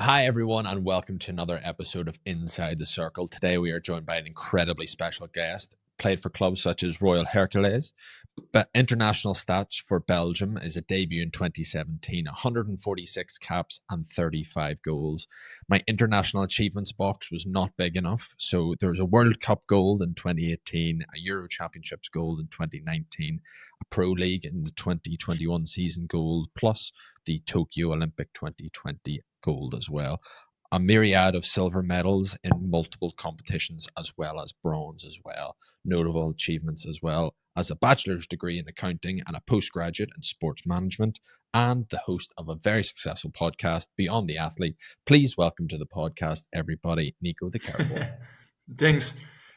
Hi, everyone, and welcome to another episode of Inside the Circle. Today, we are joined by an incredibly special guest. Played for clubs such as Royal Hercules, but international stats for Belgium is a debut in 2017, 146 caps and 35 goals. My international achievements box was not big enough, so there was a World Cup gold in 2018, a Euro Championships gold in 2019, a Pro League in the 2021 season gold, plus the Tokyo Olympic 2020 gold as well. A myriad of silver medals in multiple competitions, as well as bronze as well. Notable achievements as well as a bachelor's degree in accounting and a postgraduate in sports management, and the host of a very successful podcast, Beyond the Athlete. Please welcome to the podcast, everybody, Nico De Kerpel. Thanks.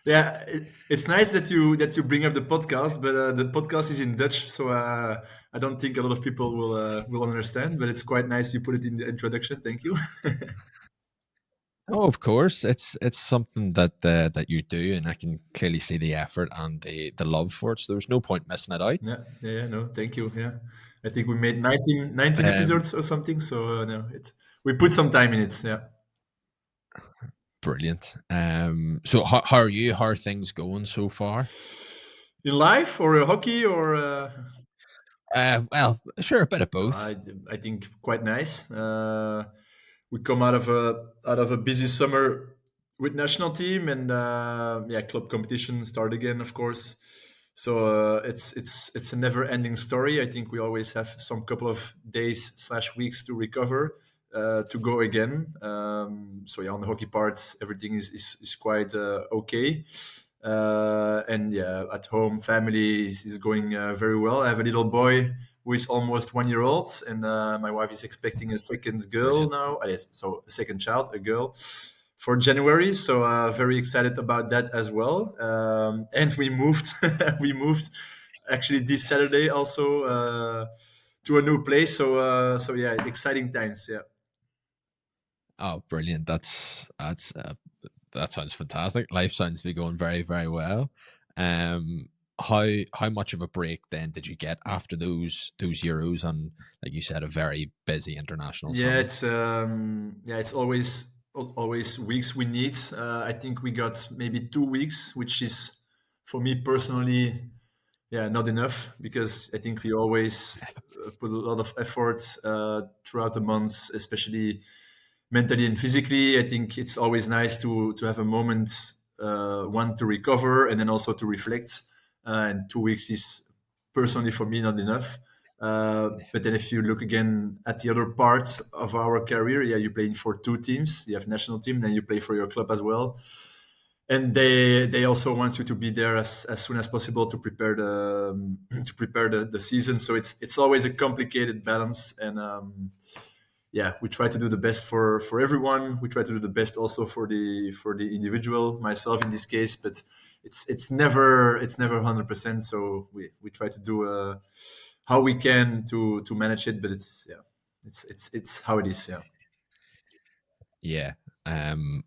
Yeah, it's nice that you bring up the podcast, but the podcast is in Dutch, so I don't think a lot of people will understand. But it's quite nice you put it in the introduction. Thank you. Oh, of course, it's something that you do, and I can clearly see the effort and the love for it. So there's no point missing it out. Yeah, no, thank you. Yeah, I think we made 19 Um, episodes or something, so no, we put some time in it. Yeah, Brilliant. So how are you? How are things going so far? in life or hockey or Well, sure, a bit of no, both. I think quite nice. We come out of a busy summer with national team and yeah, club competition start again, of course. So it's a never ending story. I think we always have some couple of days/weeks to recover to go again. So yeah, on the hockey parts, everything is quite okay. And yeah, at home, family is going very well. I have a little boy who is almost 1 year old, and my wife is expecting a second girl Brilliant. now. Yes, so a second child, a girl, for January. So very excited about that as well. And we moved, we moved actually this Saturday also to a new place. So yeah, exciting times. Yeah. Oh, brilliant. That sounds fantastic. Life sounds to be going very, very well. Um, how much of a break then did you get after those Euros and, like you said, a very busy international Yeah, summer? it's always weeks we need. I think we got maybe 2 weeks, which is for me personally, yeah, not enough because I think we always put a lot of effort throughout the months, especially mentally and physically. I think it's always nice to have a moment, one to recover and then also to reflect. And 2 weeks is personally for me not enough. But then if you look again at the other parts of our career, yeah, you're playing for two teams. You have national team, then you play for your club as well, and they also want you to be there as soon as possible to prepare the the season. So it's always a complicated balance, and yeah, we try to do the best for everyone. We try to do the best also for the individual, myself in this case, but it's never 100%. So we try to do how we can to manage it, but it's yeah, it's how it is. Yeah. Yeah. Um,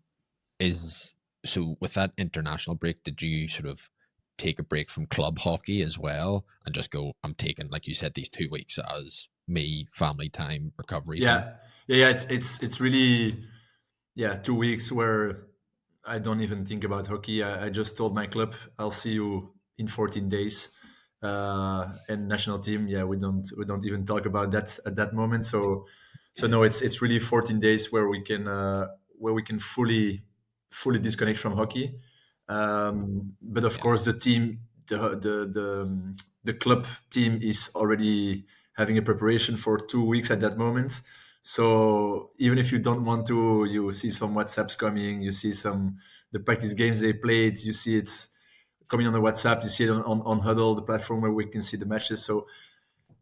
is so with that international break, did you sort of take a break from club hockey as well and just go, I'm taking, like you said, these 2 weeks as me, family time, recovery time? Yeah. It's really, yeah, 2 weeks where I don't even think about hockey. I just told my club, I'll see you in 14 days. And national team, yeah, we don't even talk about that at that moment. So no, it's really 14 days where we can fully disconnect from hockey. But of Yeah. course, the club team is already having a preparation for 2 weeks at that moment. So even if you don't want to, you see some WhatsApps coming, you see some the practice games they played, you see it coming on the WhatsApp, you see it on Huddle, the platform where we can see the matches. So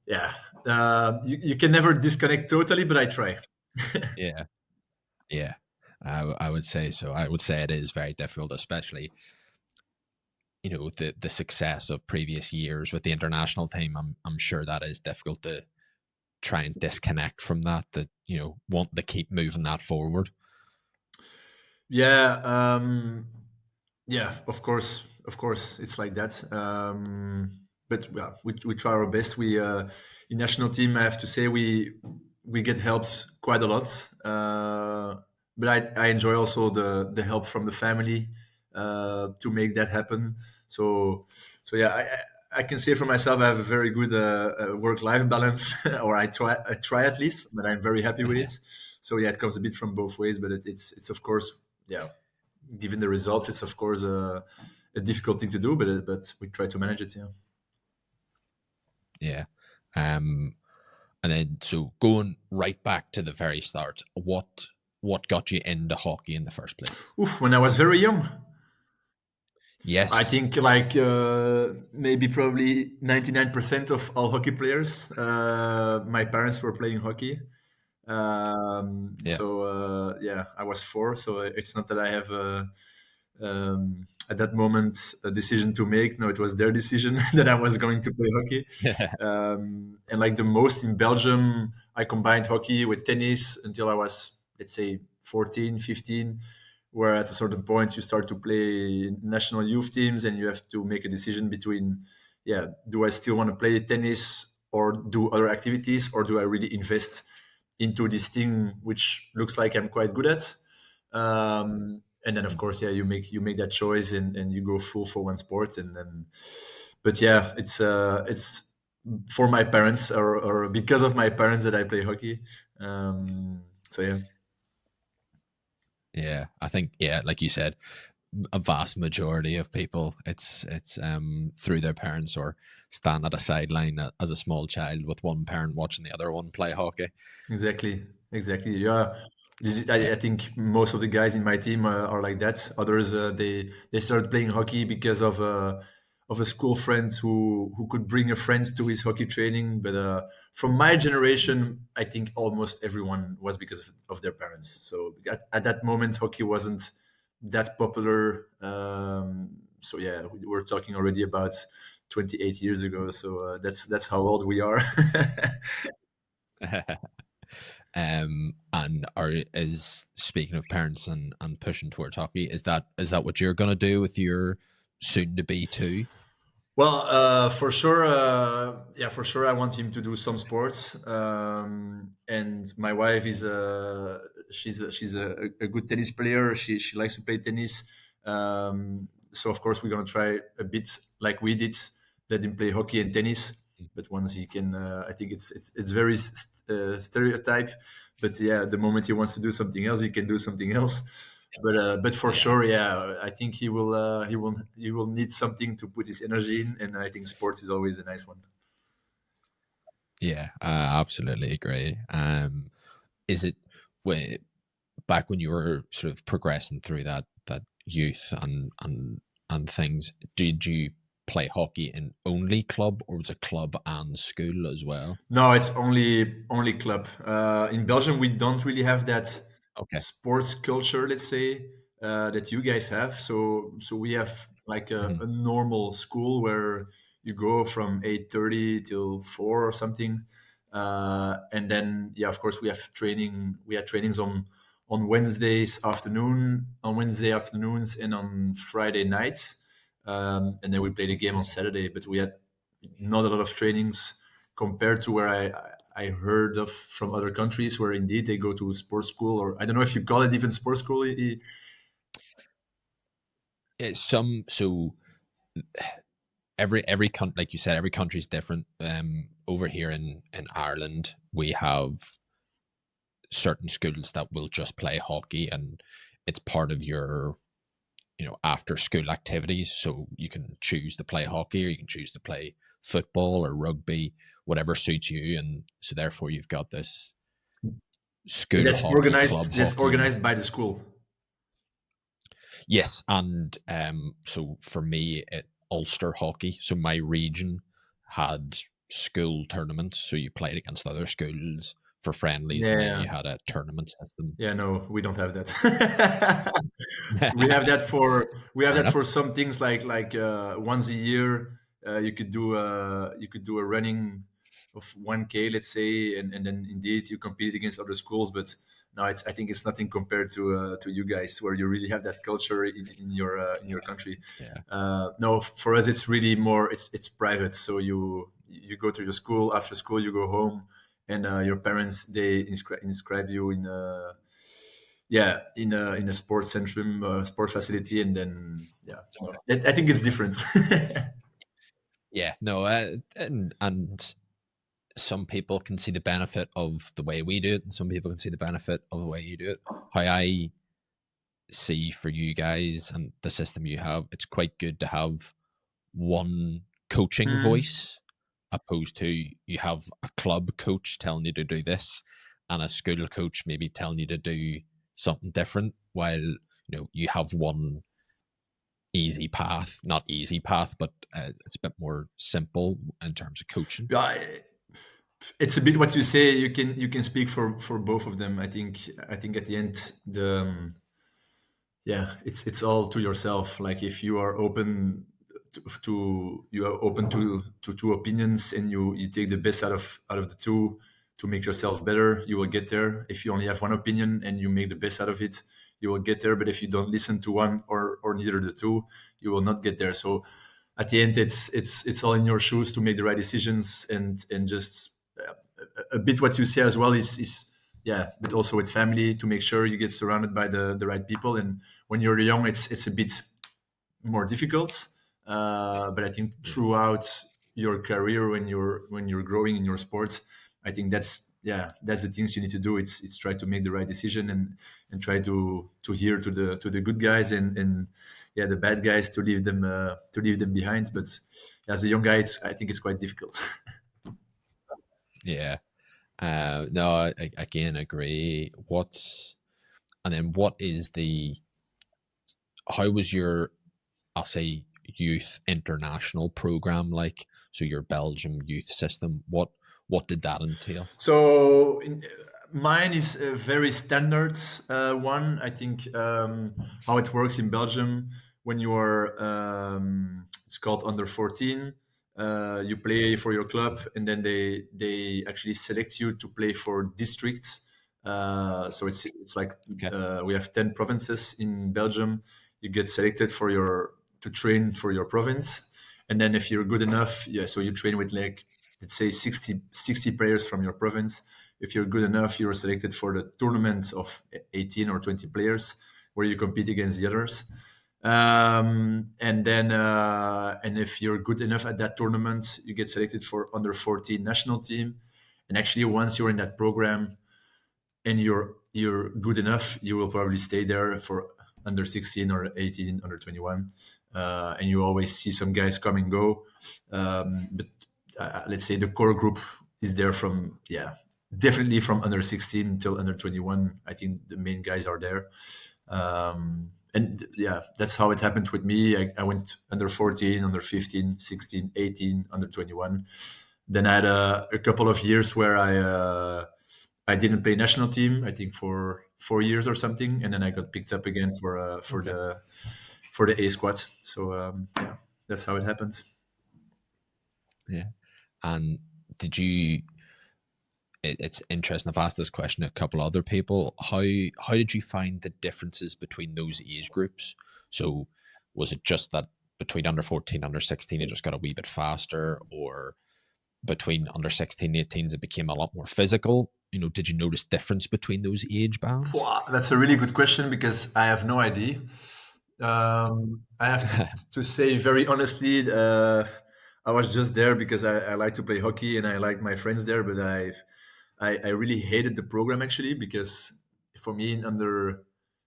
yeah, you can never disconnect totally, but I try. Yeah. Yeah. I would say so. I would say it is very difficult, especially the success of previous years with the international team. I'm sure that is difficult to try and disconnect from that. That want to keep moving that forward. Yeah, yeah, of course, it's like that. But yeah, we try our best. We in national team, I have to say we get helped quite a lot. But I enjoy also the help from the family to make that happen. So so yeah, I can say for myself I have a very good work life balance, or I try at least, but I'm very happy with it. So yeah, it comes a bit from both ways, but it's of course, yeah, given the results, it's of course a difficult thing to do, but we try to manage it. Yeah. Yeah. Um, and then so going right back to the very start, what got you into hockey in the first place? Oof, when I was very young, I Yes. think like maybe probably 99% of all hockey players, my parents were playing hockey. Yeah. Yeah, I was four, so it's not that I have at that moment a decision to make. No, it was their decision that I was going to play hockey. And like the most in Belgium, I combined hockey with tennis until I was, let's say, 14, 15, where at a certain point you start to play national youth teams and you have to make a decision between, yeah, do I still want to play tennis or do other activities, or do I really invest into this thing which looks like I'm quite good at? And then of course, yeah, you make that choice, and you go full for one sport, and then, but yeah, it's for my parents, or because of my parents, that I play hockey. So yeah. Yeah. I think, yeah, like you said, a vast majority of people, it's through their parents or stand at a sideline as a small child with one parent watching the other one play hockey. Exactly, exactly. Yeah, I Yeah. think most of the guys in my team are like that. Others, they started playing hockey because of a school friend who could bring a friend to his hockey training. But from my generation, I think almost everyone was because of their parents. So at that moment, hockey wasn't that popular. So yeah, we were talking already about 28 years ago. So that's how old we are. And are is speaking of parents and pushing towards hockey, is that what you're gonna do with your soon to be too? Well, for sure, yeah, for sure. I want him to do some sports, and my wife is a good tennis player. She likes to play tennis, so of course we're gonna try a bit like we did. Let him play hockey and tennis, but once he can, I think it's very stereotype. But yeah, the moment he wants to do something else, he can do something else. But for Yeah, sure, yeah, I think he will need something to put his energy in, and I think sports is always a nice one. yeah, absolutely agree. Is it way back when you were sort of progressing through that youth and things? Did you play hockey in only club, or was it club and school as well? No, it's only club. In Belgium, we don't really have that Okay. sports culture, let's say, that you guys have. So we have like Mhm. a normal school where you go from 8:30 till 4 or something, and then yeah, of course we have training. We had trainings on Wednesday afternoons, and on Friday nights, and then we play the game on Saturday. But we had not a lot of trainings compared to where I heard of from other countries where indeed they go to sports school, or I don't know if you call it even sports school. It's some so every country, like you said, every country is different. Over here in Ireland, we have certain schools that will just play hockey, and it's part of your after school activities. So you can choose to play hockey, or you can choose to play football or rugby, whatever suits you. And so therefore, you've got this And school hockey, club that's hockey. organized by the school. Yes, and so for me, Ulster hockey. So my region had school tournaments, so you played against other schools for friendlies, and then Yeah, you had a tournament system. yeah, no, we don't have that. We have Fair that enough. for some things like once a year, you could do a running of 1K, let's say, and then indeed you compete against other schools. But no, I think it's nothing compared to you guys, where you really have that culture in your country. Yeah, No, for us it's really more, it's private. So you go to your school, after school you go home, and your parents they inscribe you in a in a sports centrum, sport facility, and then I think it's different. Yeah, no, and some people can see the benefit of the way we do it, and some people can see the benefit of the way you do it. How I see for you guys and the system you have, it's quite good to have one coaching Mm. voice opposed to you have a club coach telling you to do this and a school coach maybe telling you to do something different, while you have one easy path, not easy path, but it's a bit more simple in terms of coaching. Yeah, it's a bit what you say. You can speak for both of them. I think at the end it's all to yourself. Like if you are open you are open to two opinions, and you take the best out of the two to make yourself better, you will get there. If you only have one opinion and you make the best out of it, you will get there. But if you don't listen to one or neither of the two, you will not get there. So at the end, it's all in your shoes to make the right decisions, and just a bit what you say as well is but also with family, to make sure you get surrounded by the right people. And when you're young, it's a bit more difficult. But I think Yeah. throughout your career, when you're growing in your sport, I think that's the things you need to do. It's try to make the right decision, and try to hear to the good guys, and the bad guys, to leave them behind. But as a young guy, I think it's quite difficult. Yeah. No, I again agree. And then what is how was your, I'll say, youth international program like? So your Belgium youth system, what did that entail? So mine is a very standard one. I think how it works in Belgium, when you are, it's called under 14. You play for your club, and then they actually select you to play for districts. So it's like Okay. we have 10 provinces in Belgium. You get selected to train for your province, and then if you're good enough, so you train with, like, let's say 60 players from your province. If you're good enough, you're selected for the tournament of 18 or 20 players, where you compete against the others. And if you're good enough at that tournament, you get selected for under 14 national team. And actually, once you're in that program and you're good enough, you will probably stay there for under 16 or 18, under 21. And you always see some guys come and go. But let's say the core group is there from, definitely from under 16 till under 21. I think the main guys are there. And that's how it happened with me. I went under 14, under 15, 16, 18, under 21. Then I had a couple of years where I didn't play national team, I think for 4 years or something, and then I got picked up again Okay. for the A squad. So that's how it happened. Yeah. And did you it's interesting. I've asked this question to a couple other people. How did you find the differences between those age groups? So was it just that between under 14, under 16, it just got a wee bit faster, or between under 16 and 18s, it became a lot more physical? Did you notice difference between those age bands? Wow, that's a really good question, because I have no idea. I have to say very honestly, I was just there because I like to play hockey and I like my friends there, but I really hated the program, actually, because for me, in under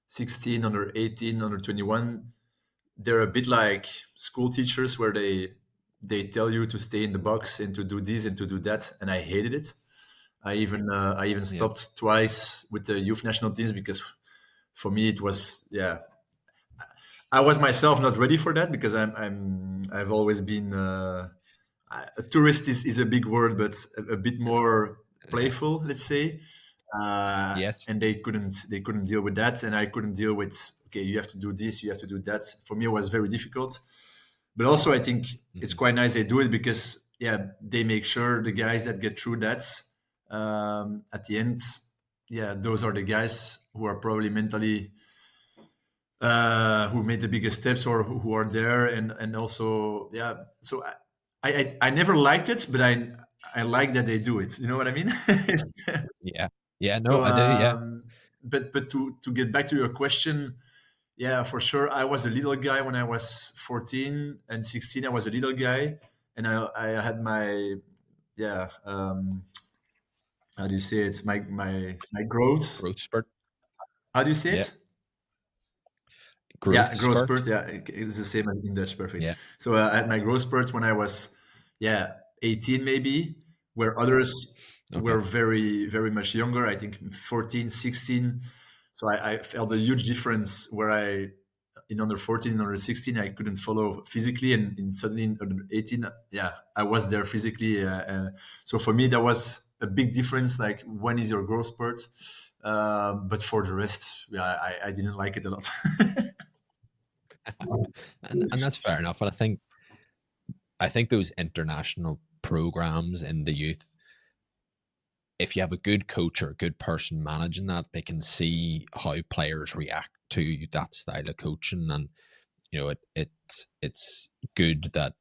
16, under 18, under 21, they're a bit like school teachers, where they tell you to stay in the box and to do this and to do that, and I hated it. I even Yeah. stopped twice with the youth national teams, because for me it was, I was myself not ready for that, because I've always been a tourist is a big word, but a bit more playful, let's say. Yes. And they couldn't deal with that, and I couldn't deal with, okay, you have to do this, you have to do that. For me, it was very difficult. But also, I think it's Hmm. quite nice they do it, because they make sure the guys that get through that, at the end, those are the guys who are probably mentally, who made the biggest steps, or who are there. And also, so I never liked it, but I like that they do it. You know what I mean? Yeah. Yeah, no, So, I do, yeah. but to get back to your question, yeah, for sure. I was a little guy when I was 14 and 16. I was a little guy, and I had my, yeah. How do you say it? My growth. Growth spurt. How do you say Yeah. it? Growth Yeah, growth spurt. spurt. Yeah, it's the same as in Dutch. Perfect. Yeah. So I had my growth spurt when I was, yeah, 18 maybe, where others Okay. were very much younger. I think 14, 16. So I felt a huge difference where in under 14, under 16, I couldn't follow physically, and suddenly in under 18, yeah, I was there physically. So for me, that was a big difference. Like, when is your growth spurt? But for the rest, yeah, I didn't like it a lot. And that's fair enough. And I think those international programs in the youth, if you have a good coach or a good person managing that, they can see how players react to that style of coaching. And it's good that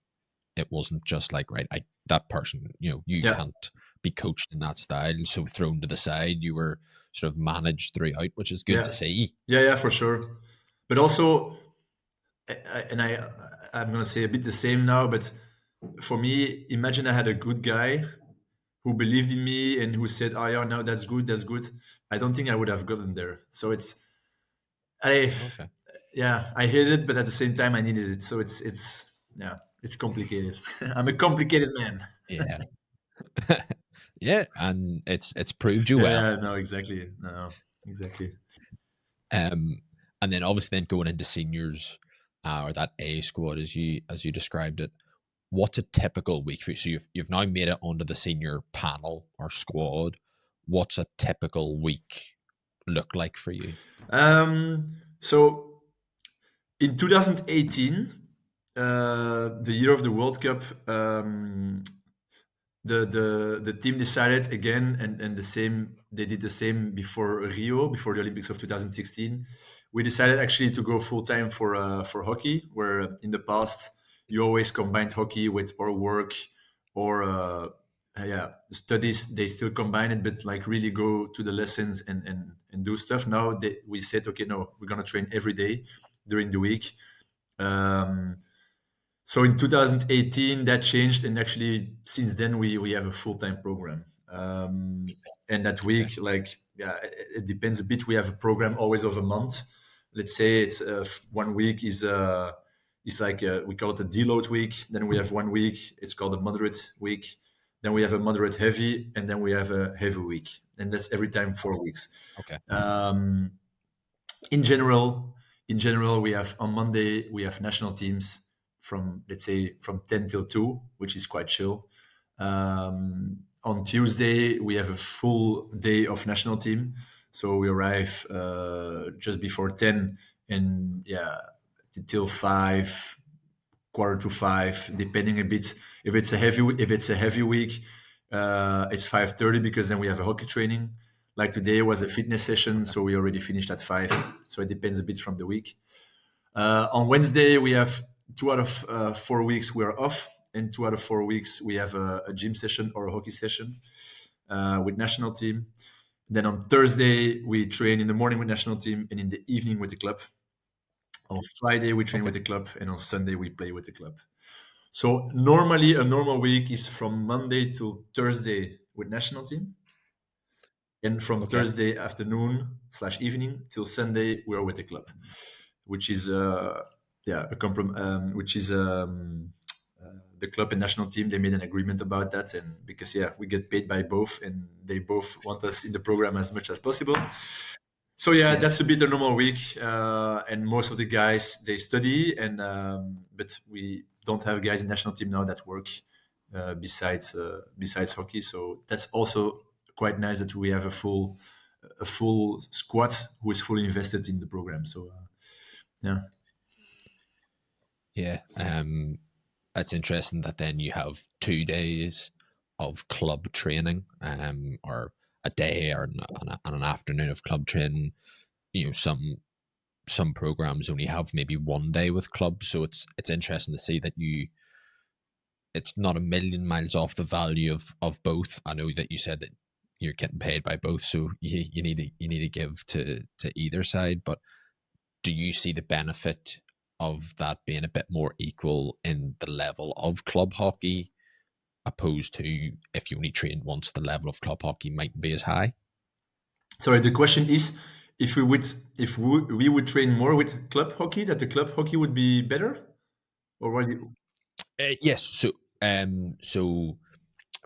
it wasn't just like, right, that person, you Yeah, can't be coached in that style, so thrown to the side. You were sort of managed throughout, which is good yeah, to see. yeah, for sure. But also, and I'm gonna say a bit the same now. But for me, imagine I had a good guy who believed in me and who said, "Oh yeah, no, that's good, that's good." I don't think I would have gotten there. So I, Okay. yeah, I hated it, but at the same time, I needed it. So yeah, it's complicated. I'm a complicated man. Yeah. Yeah, and it's proved you Yeah, well. yeah, no, exactly, no, exactly. Um, and then obviously then going into seniors, or that A squad as you described it. What's a typical week for you? So you've now made it onto the senior panel or squad. What's a typical week look like for you? So in 2018, the year of the World Cup, the team decided again, and the same, they did the same before Rio, before the Olympics of 2016. We decided actually to go full time for hockey, where in the past you always combined hockey with or work or yeah, studies. They still combine it, but like really go to the lessons and do stuff. Now we said, okay, no, we're gonna train every day during the week. Um, so in 2018, that changed, and actually since then we have a full time program. And that Okay. week, like, yeah, it depends a bit. We have a program always of a month. Let's say it's 1 week is like we call it a deload week. Then we have 1 week. It's called a moderate week. Then we have a moderate heavy, and then we have a heavy week, and that's every time 4 weeks. Okay. Um, in general, we have on Monday we have national teams from, let's say, from 10 till 2, which is quite chill. On Tuesday we have a full day of national team, so we arrive just before 10, and yeah, till 5, quarter to 5, depending a bit. If it's a heavy week, it's 5:30, because then we have a hockey training. Like today was a fitness session, Okay. so we already finished at 5. So it depends a bit from the week. On Wednesday we have 2 out of 4 weeks we are off, and 2 out of 4 weeks we have a gym session or a hockey session with national team. Then on Thursday we train in the morning with national team and in the evening with the club. On Friday we train Okay. with the club, and on Sunday we play with the club. So normally a normal week is from Monday to Thursday with national team, and from Okay. Thursday afternoon/evening till Sunday we are with the club, which is yeah, which is the club and national team. They made an agreement about that, and because, yeah, we get paid by both, and they both want us in the program as much as possible. So yeah, that's Yes. a bit a normal week, and most of the guys they study, and but we don't have guys in national team now that work besides hockey. So that's also quite nice that we have a full squad who is fully invested in the program. So yeah, Yeah. It's interesting that then you have 2 days of club training, or a day or an afternoon of club training. Some programs only have maybe one day with clubs, so it's interesting to see that it's not a million miles off the value of both. I know that you said that you're getting paid by both, so you need to give to either side. But do you see the benefit of that being a bit more equal in the level of club hockey, opposed to if you only train once, the level of club hockey might be as high? Sorry, the question is if we would train more with club hockey, that the club hockey would be better, or what? Yes. So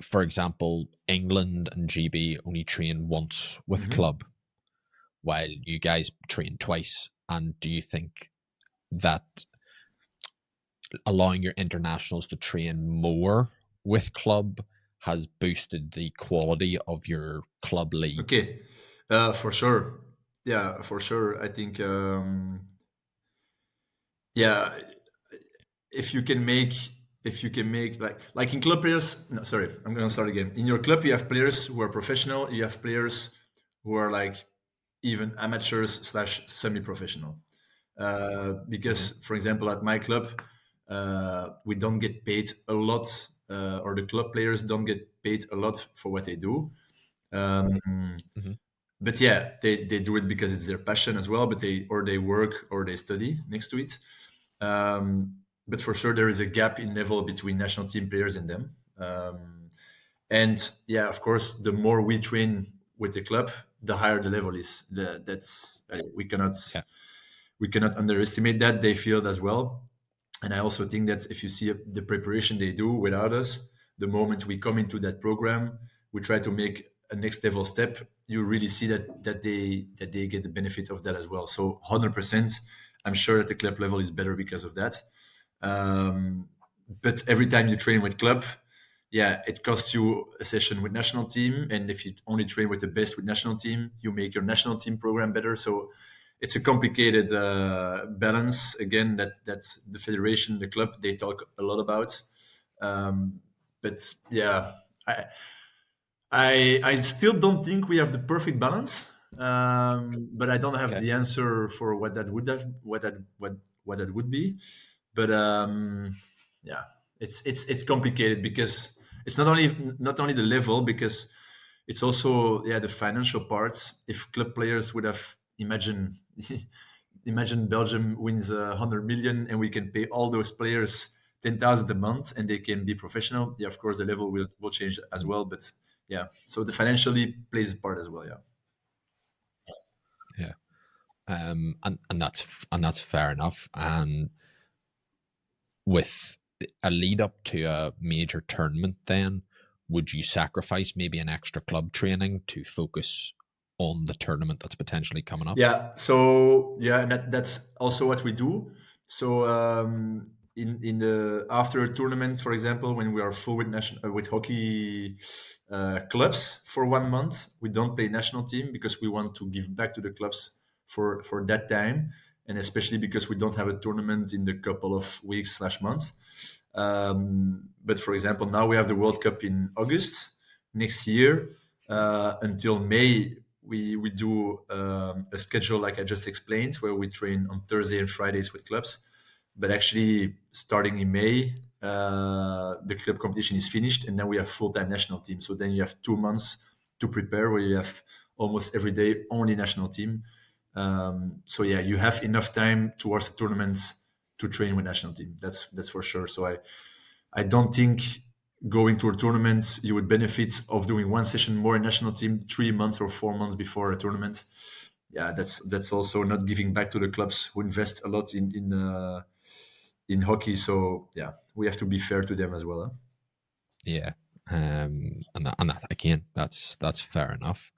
for example, England and GB only train once with Mhm. club, while you guys train twice. And do you think that allowing your internationals to train more with club has boosted the quality of your club league? Okay, for sure. Yeah, for sure. I think yeah, if you can make like in club players. No, sorry, I'm gonna start again. In your club, you have players who are professional. You have players who are like even amateurs slash semi-professional. Hmm. Because, for example, at my club, we don't get paid a lot, or the club players don't get paid a lot for what they do. Um, Hmm. but yeah, they do it because it's their passion as well. But they work or they study next to it. But for sure, there is a gap in level between national team players and them. And yeah, of course, the more we train with the club, the higher the level is. That's Yeah. we cannot underestimate that. They feel it as well. And I also think that if you see the preparation they do without us, the moment we come into that program, we try to make a next level step. You really see that they get the benefit of that as well. So 100%, I'm sure that the club level is better because of that. Um, but every time you train with club, yeah, it costs you a session with national team, and if you only train with the best with national team, you make your national team program better. So it's a complicated balance again that the federation, the club, they talk a lot about. Um, but yeah, I, I still don't think we have the perfect balance. But I don't have Okay. the answer for what that would have what that would be. But yeah, it's complicated because it's not only the level, because it's also, yeah, the financial parts. If club players would have imagine Belgium wins 100 million and we can pay all those players 10,000 a month and they can be professional. Yeah, of course the level will change as Mm. well. But yeah, so the financially plays a part as well. Yeah. Yeah. And that's fair enough. And with a lead up to a major tournament, then would you sacrifice maybe an extra club training to focus on the tournament that's potentially coming up? Yeah. So yeah, and that's also what we do. So in the after a tournament, for example, when we are full with national with hockey clubs for 1 month, we don't play national team because we want to give back to the clubs for that time, and especially because we don't have a tournament in the couple of weeks slash months. But for example, now we have the World Cup in August next year. Until May, we do a schedule like I just explained, where we train on Thursday and Fridays with clubs. But actually, starting in May, the club competition is finished, and then we have full-time national team. So then you have 2 months to prepare, where you have almost every day only national team. So yeah, you have enough time towards the tournaments to train with national team. That's for sure. So I don't think going to a tournament you would benefit of doing one session more in national team 3 months or 4 months before a tournament. Yeah, that's also not giving back to the clubs who invest a lot in hockey. So yeah, we have to be fair to them as well. Huh? Yeah. And that again, that's fair enough.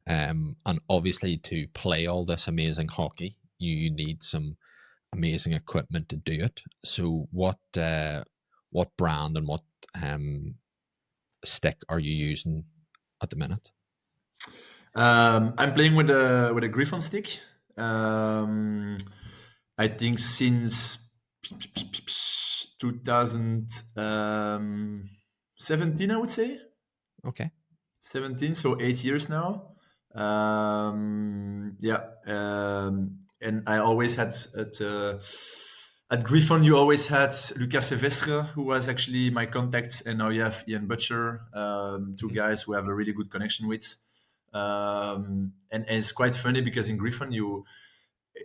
And obviously, to play all this amazing hockey, you need some amazing equipment to do it. So, what brand and what stick are you using at the minute? I'm playing with a Griffon stick. Um, I think since 2017, I would say. Okay. 17, so 8 years now. Yeah, and I always had At Griffon, you always had Lucas Silvestre, who was actually my contact, and now you have Ian Butcher, two Mhm. guys who have a really good connection with. And it's quite funny because in Griffon,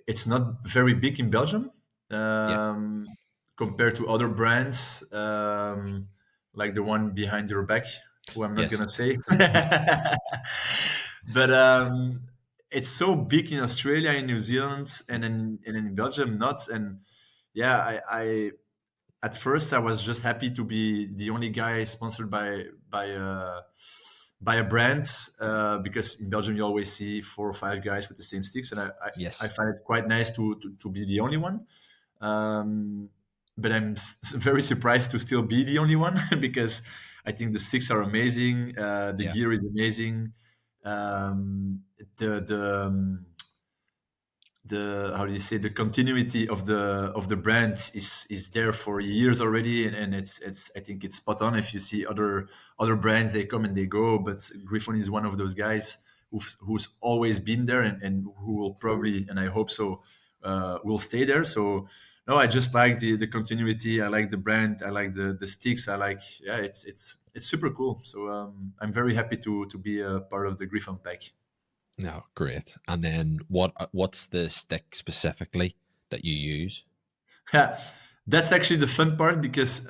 it's not very big in Belgium Yeah. um, compared to other brands, like the one behind your back, who I'm not Yes. gonna say. But it's so big in Australia, in New Zealand, and in Belgium, not. And yeah, I at first I was just happy to be the only guy sponsored by a brand, because in Belgium you always see 4 or 5 guys with the same sticks, and I Yes. find it quite nice to be the only one. Um, but I'm very surprised to still be the only one because I think the sticks are amazing, the Yeah. gear is amazing, um, the how do you say, the continuity of the brand is there for years already, and it's I think it's spot on. If you see other brands, they come and they go, but Griffon is one of those guys who's always been there, and who will probably, and I hope so, will stay there. So no, I just like the continuity. I like the brand. I like the sticks. I like, yeah, it's super cool. So I'm very happy to be a part of the Griffon pack. No, great. And then what's the stick specifically that you use? Yeah, that's actually the fun part because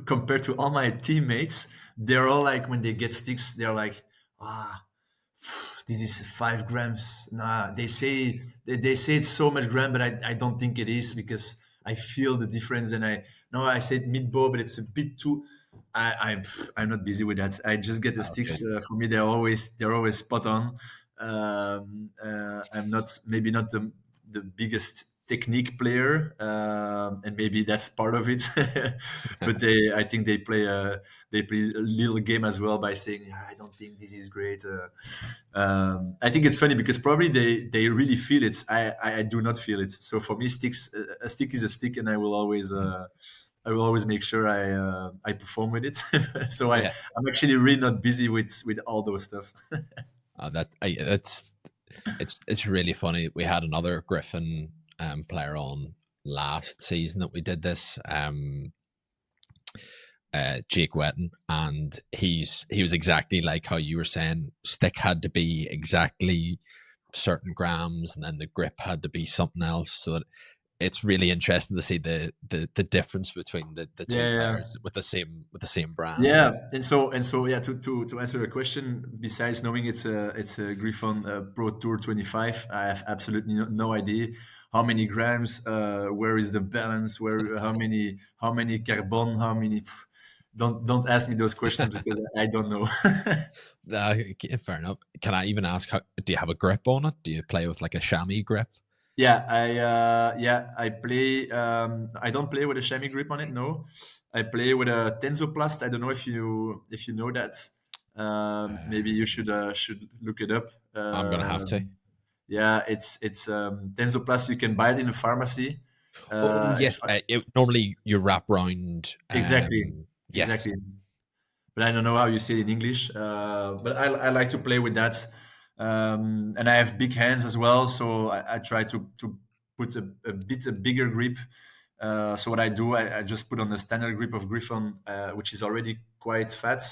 compared to all my teammates, they're all like, when they get sticks, they're like, ah, this is 5 grams. Nah, they say it's so much gram, but I don't think it is because I feel the difference. And I said mid bow, but it's a bit too. I'm not busy with that. I just get the Okay. sticks. For me, they're always spot on. I'm not, maybe not the biggest technique player, and maybe that's part of it. But I think they play a little game as well by saying, "Ah, I don't think this is great." I think it's funny because probably they really feel it. I do not feel it. So for me, sticks a stick is a stick, and Mhm. I will always make sure I perform with it. So Yeah. I'm actually really not busy with all those stuff. It's really funny. We had another Griffin player on last season that we did this. Jake Wetton, and he was exactly like how you were saying. Stick had to be exactly certain grams, and then the grip had to be something else. So it's really interesting to see the difference between the two Yeah, yeah. players with the same brand. Yeah, and so yeah. To answer your question, besides knowing it's a Griffon Pro Tour 25, I have absolutely no idea how many grams. Where is the balance? Where how many carbon? How many? Don't ask me those questions because I don't know. Fair enough. Can I even ask, how do you have a grip on it? Do you play with like a chamois grip? Yeah, I play. I don't play with a chamois grip on it. No, I play with a Tensoplast. I don't know if you know that. Maybe you should look it up. I'm gonna have to. Yeah, it's Tensoplast. You can buy it in a pharmacy. Oh It's yes, normally you wrap round. exactly, Yes, exactly. But I don't know how you say it in English. But I like to play with that, and I have big hands as well, so I try to put a bigger grip. So what I do, I just put on the standard grip of Griffon, which is already quite fat.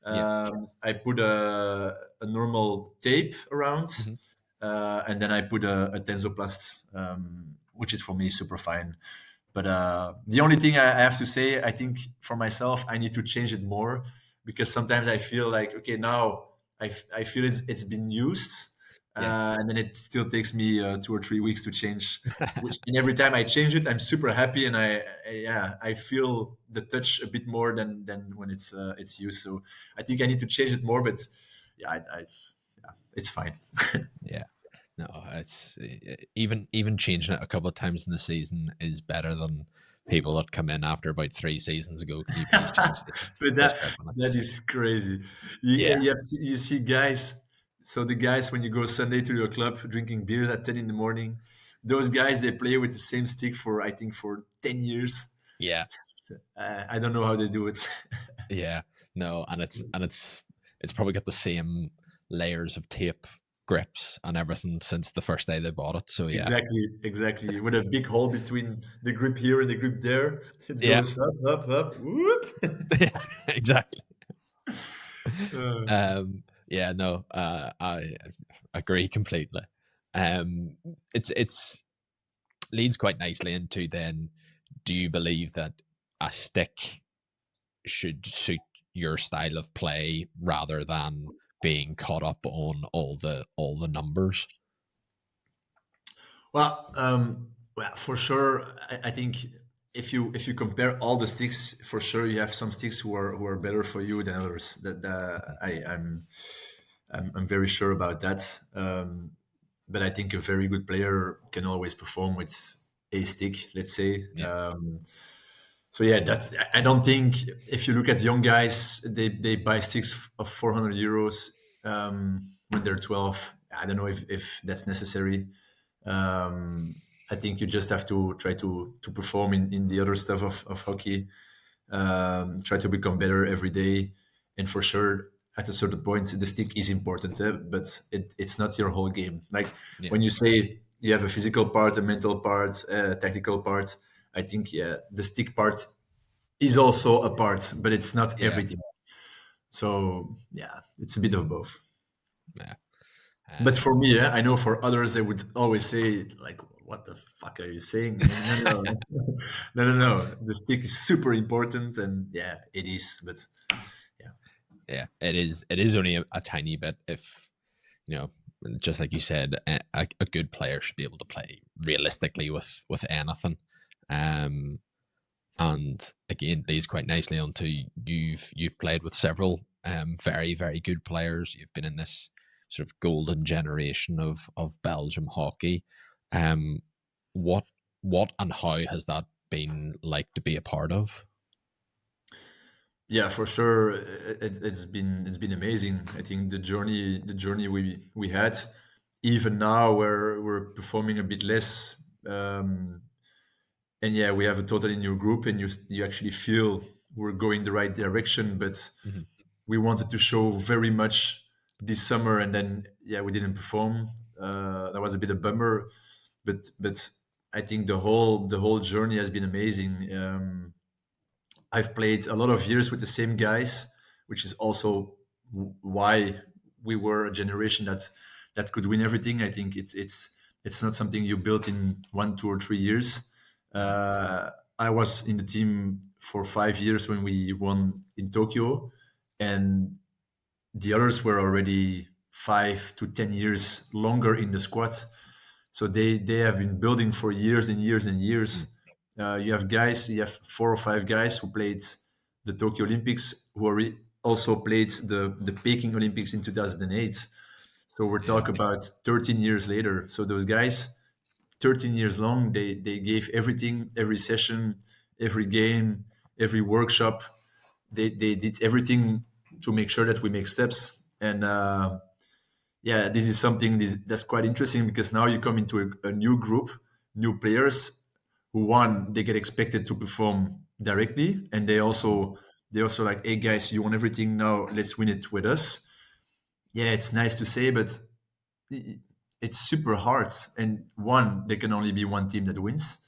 yeah. I put a normal tape around, Mhm. and then I put a Tensoplast, which is for me super fine. But the only thing I have to say, I think for myself, I need to change it more because sometimes I feel like, okay, now I feel it's been used, Yes. and then it still takes me 2 or 3 weeks to change. And every time I change it, I'm super happy, and yeah, I feel the touch a bit more than when it's used. So I think I need to change it more, but yeah, yeah, it's fine. Yeah. No, it's even changing it a couple of times in the season is better than people that come in after about 3 seasons ago. Can you please change But this that grip? And that it's is crazy. You, yeah, you see guys. So the guys, when you go Sunday to your club drinking beers at 10 in the morning, those guys they play with the same stick for, I think, for 10 years. yeah, I don't know how they do it. yeah. No, and it's probably got the same layers of tape grips and everything since the first day they bought it. So yeah, Exactly. With a big hole between the grip here and the grip there, it yeah, goes up, whoop. yeah, exactly. Uh, Yeah, no, I agree completely. Um, it's leads quite nicely into then. Do you believe that a stick should suit your style of play rather than being caught up on all the numbers? well, for sure. I think if you compare all the sticks, for sure you have some sticks who are better for you than others. I'm very sure about that. But I think a very good player can always perform with a stick, let's say. Yeah, So yeah, that I don't think if you look at young guys, they buy sticks of 400 euros when they're 12. I don't know if that's necessary. I think you just have to try to perform in the other stuff of hockey. Try to become better every day, and for sure, at a certain point, the stick is important, but it's not your whole game. Like yeah, when you say you have a physical part, a mental part, a tactical part. I think yeah, the stick part is also a part, but it's not yeah, everything. So yeah, it's a bit of both. yeah. But for Um, me, I know for others, they would always say, like, what the fuck are you saying? No, no, no. No. The stick is super important. And yeah, it is. But yeah. yeah, it is. It is only a tiny bit. If you know, just like you said, a good player should be able to play realistically with anything. Um, and again, leads quite nicely onto you've played with several very good players. You've been in this sort of golden generation of Belgium hockey. Um, what and how has that been like to be a part of? Yeah, for sure. It's been amazing. I think the journey we had, even now where we're performing a bit less, and yeah, we have a totally new group, and you actually feel we're going the right direction. But Mhm. we wanted to show very much this summer, and then yeah, we didn't perform. That was a bit of bummer, but I think the whole journey has been amazing. I've played a lot of years with the same guys, which is also why we were a generation that could win everything. I think it's not something you built in 1, 2, or 3 years. I was in the team for 5 years when we won in Tokyo, and the others were already 5 to 10 years longer in the squad. So they have been building for years and years and Mm. years. You have 4 or 5 guys who played the Tokyo Olympics, who also played the Peking Olympics in 2008. So we're Yeah, talking about 13 years later. So those guys, 13 years long, they gave everything, every session, every game, every workshop. They did everything to make sure that we make steps. And yeah, this is something that's quite interesting because now you come into a new group, new players who one they get expected to perform directly, and they also like, hey guys, you want everything now? Let's win it with us. Yeah, it's nice to say, but it's super hard. And one, there can only be one team that wins,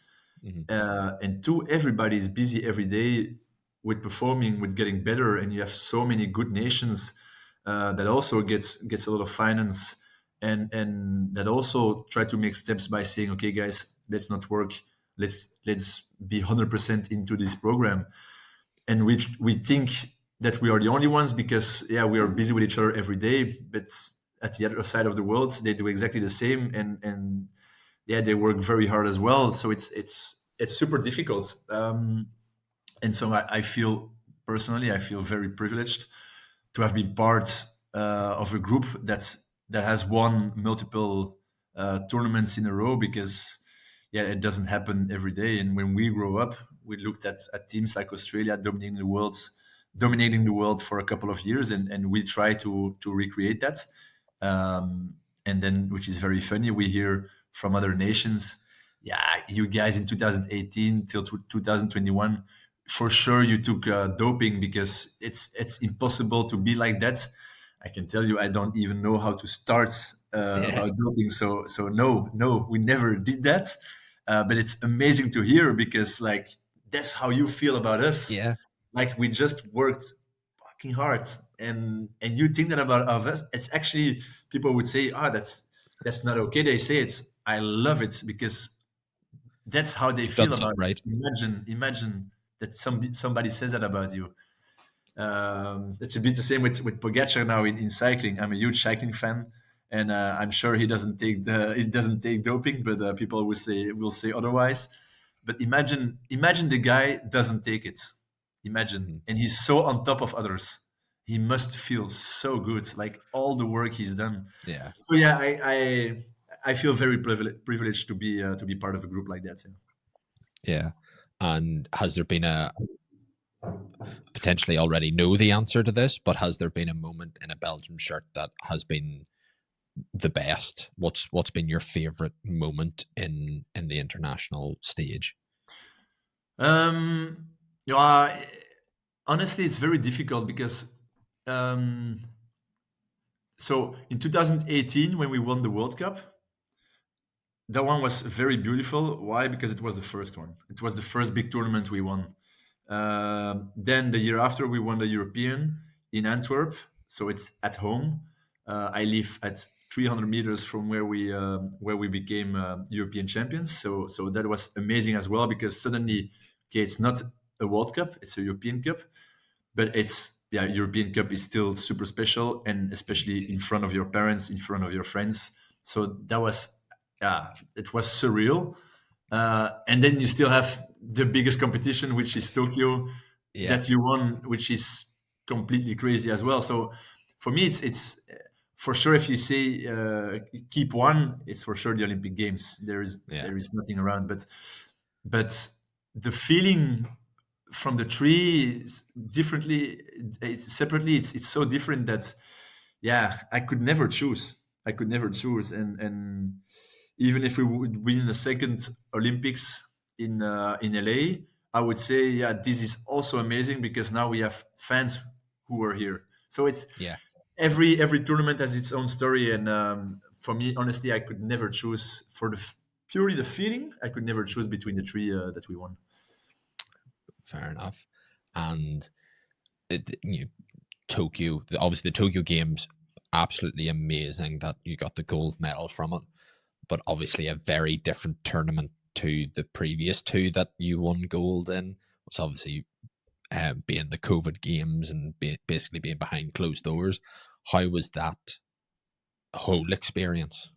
hmm, and two, everybody is busy every day with performing, with getting better, and you have so many good nations that also gets a lot of finance, and that also try to make steps by saying, okay, guys, let's not work, let's be 100% into this program, and we think that we are the only ones because yeah, we are busy with each other every day, but at the other side of the world, they do exactly the same, and yeah, they work very hard as well. So it's super difficult. And so I feel personally, I feel very privileged to have been part of a group that has won multiple tournaments in a row, because yeah, it doesn't happen every day. And when we grow up, we looked at teams like Australia dominating the world for a couple of years, and we try to recreate that. And then, which is very funny, we hear from other nations, yeah, you guys in 2018 till 2021, for sure you took doping, because it's impossible to be like that. I can tell you, I don't even know how to start Yeah. about doping. So no, we never did that. But it's amazing to hear because like that's how you feel about us. Yeah. Like we just worked fucking hard, and you think that about of us. It's actually people would say, "Ah, that's not okay." They say it's. I love it because that's how they You've done feel something about it. right. Imagine that somebody says that about you. It's a bit the same with Pogacar now in cycling. I'm a huge cycling fan, and I'm sure he doesn't take doping, but people will say otherwise. But imagine the guy doesn't take it. Imagine, Mhm. and he's so on top of others. He must feel so good, like all the work he's done. Yeah. So yeah, I feel very privileged to be part of a group like that. Yeah. Yeah. And has there been a potentially already know the answer to this, but has there been a moment in a Belgium shirt that has been the best? What's been your favorite moment in the international stage? Um, yeah, honestly, it's very difficult because um, so in 2018 when we won the World Cup, that one was very beautiful. Why? Because it was the first one. It was the first big tournament we won. Then the year after, we won the European in Antwerp, so it's at home. I live at 300 meters from where we became European champions. So that was amazing as well because suddenly, okay, it's not a World Cup, it's a European Cup, but it's yeah, European Cup is still super special, and especially in front of your parents, in front of your friends. So that was yeah, it was surreal. And then you still have the biggest competition, which is Tokyo, Yeah. that you won, which is completely crazy as well. So for me, it's for sure. If you say keep one, it's for sure the Olympic Games. Yeah. There is nothing around, but the feeling from the tree is differently, it's separately. It's so different that yeah, I could never choose. I could never choose, and even if we would win the second Olympics in LA, I would say, yeah, this is also amazing because now we have fans who are here. So it's Yeah. every tournament has its own story, and for me, honestly, I could never choose for purely the feeling. I could never choose between the three that we won. Fair enough. And Tokyo, obviously the Tokyo Games, absolutely amazing that you got the gold medal from it. But obviously a very different tournament to the previous two that you won gold in. It's obviously being the COVID games and basically being behind closed doors. How was that whole experience?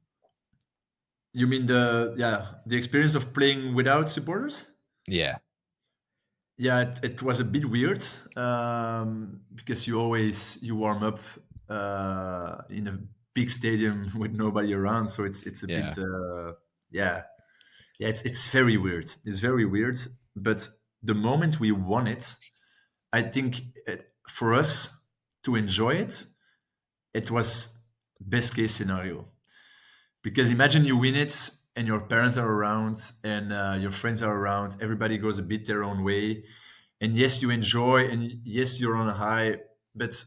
You mean the experience of playing without supporters? Yeah. Yeah, it was a bit weird because you warm up in a big stadium with nobody around, so it's a Yeah. bit yeah, yeah, it's very weird. It's very weird. But the moment we won it, I think for us to enjoy it, it was best case scenario. Because imagine you win it and your parents are around and your friends are around. Everybody goes a bit their own way, and yes, you enjoy, and yes, you're on a high. But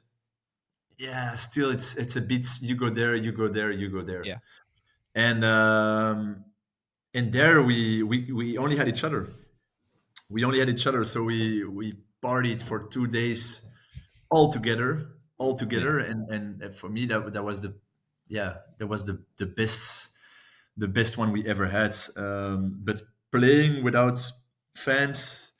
yeah, still, it's a bit. You go there, you go there, you go there, Yeah. and there we only had each other. We only had each other, so we partied for 2 days all Yeah. together, and for me that was the yeah, that was the best one we ever had. But playing without fans,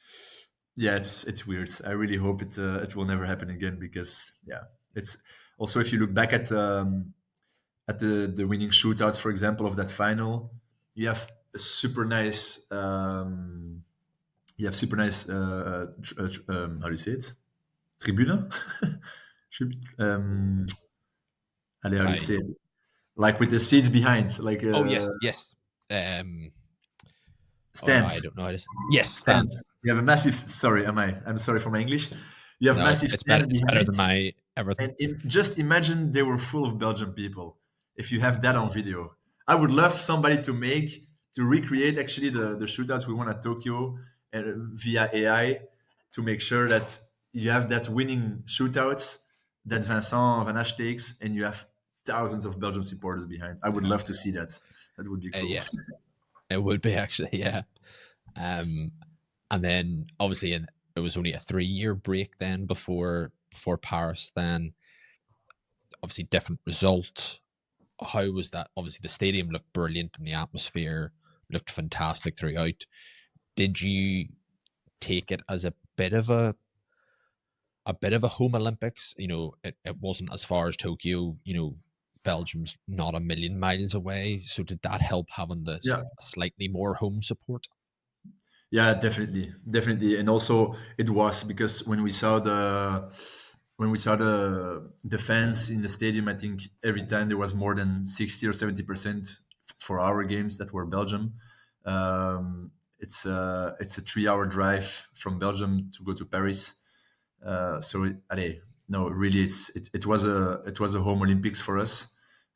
yeah, it's weird. I really hope it will never happen again because yeah, it's also if you look back at the winning shootouts, for example, of that final, you have a super nice how do you say it, tribune. um, allez, how do you I say it? Like with the seats behind, like Oh yes, yes. Um oh no, I stands. don't know how to say. Yes, Stands. stands. You have a massive. Sorry, I'm sorry for my English. You have No, massive it's better stands it's better behind, than my everything. and just imagine they were full of Belgian people. If you have that on video, I would love somebody to recreate actually the shootouts we won at Tokyo via AI to make sure that you have that winning shootouts that Vincent Vanache takes, and you have thousands of Belgium supporters behind. I would Yeah. love to see that. That would be cool. Yes, it would be actually. Yeah. Um, and then obviously, it was only a 3 year break then before Paris. Then obviously different results. How was that? Obviously, the stadium looked brilliant and the atmosphere looked fantastic throughout. Did you take it as a bit of a home Olympics? It wasn't as far as Tokyo. Belgium's not a million miles away, so did that help having the sort Yeah. of slightly more home support? Yeah, definitely, definitely, and also it was because when we saw the fans in the stadium, I think every time there was more than 60 or 70% for our games that were Belgium. It's a 3 hour drive from Belgium to go to Paris. No, really, it was a home Olympics for us.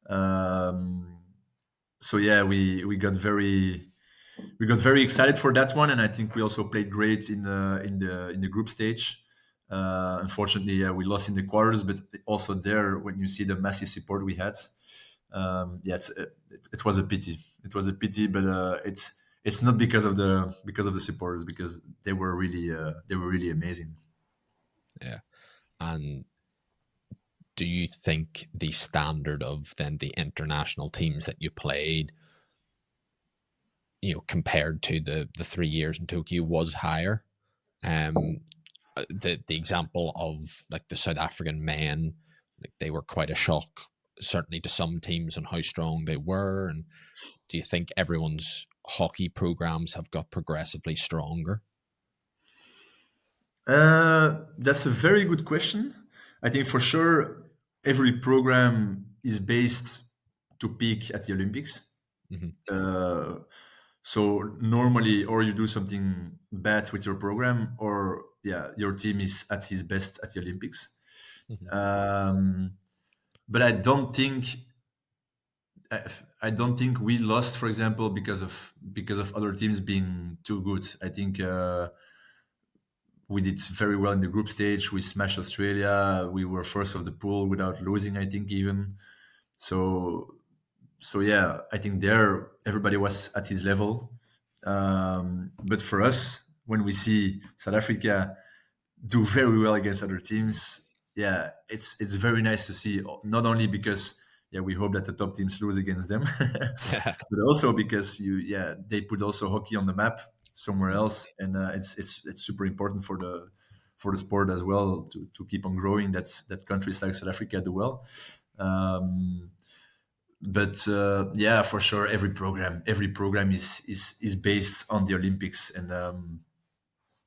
Um, so yeah, we got very excited for that one, and I think we also played great in the group stage. Unfortunately, yeah, we lost in the quarters, but also there, when you see the massive support we had, yeah, it was a pity. It was a pity, but it's not because of the supporters, because they were really amazing. Yeah. And do you think the standard of then the international teams that you played, compared to the 3 years in Tokyo, was higher? Um, the example of like the South African men, like they were quite a shock, certainly to some teams, on how strong they were. And do you think everyone's hockey programs have got progressively stronger? That's a very good question. I think for sure every program is based to peak at the Olympics. Hmm. Uh, so normally, or you do something bad with your program, or yeah, your team is at his best at the Olympics. Hmm. Um, but I, I don't think we lost, for example, because of other teams being too good. I think we did very well in the group stage. We smashed Australia. We were first of the pool without losing, I think, even. So yeah, I think there everybody was at his level. But for us, when we see South Africa do very well against other teams, yeah, it's very nice to see. Not only because yeah, we hope that the top teams lose against them, but also because they put also hockey on the map somewhere else, and it's super important for the sport as well to keep on growing. That countries like South Africa do well. Um, but yeah, for sure, every program is based on the Olympics, and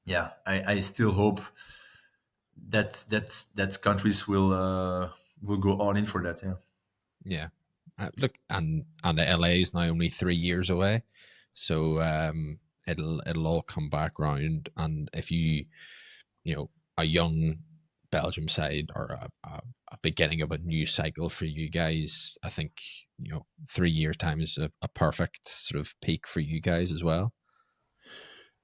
yeah, I still hope that countries will go all in for that. Yeah. Yeah. Look, and the LA is now only 3 years away, so it'll all come back round. And if a young Belgium side, or a beginning of a new cycle for you guys, I think 3 years time is a perfect sort of peak for you guys as well.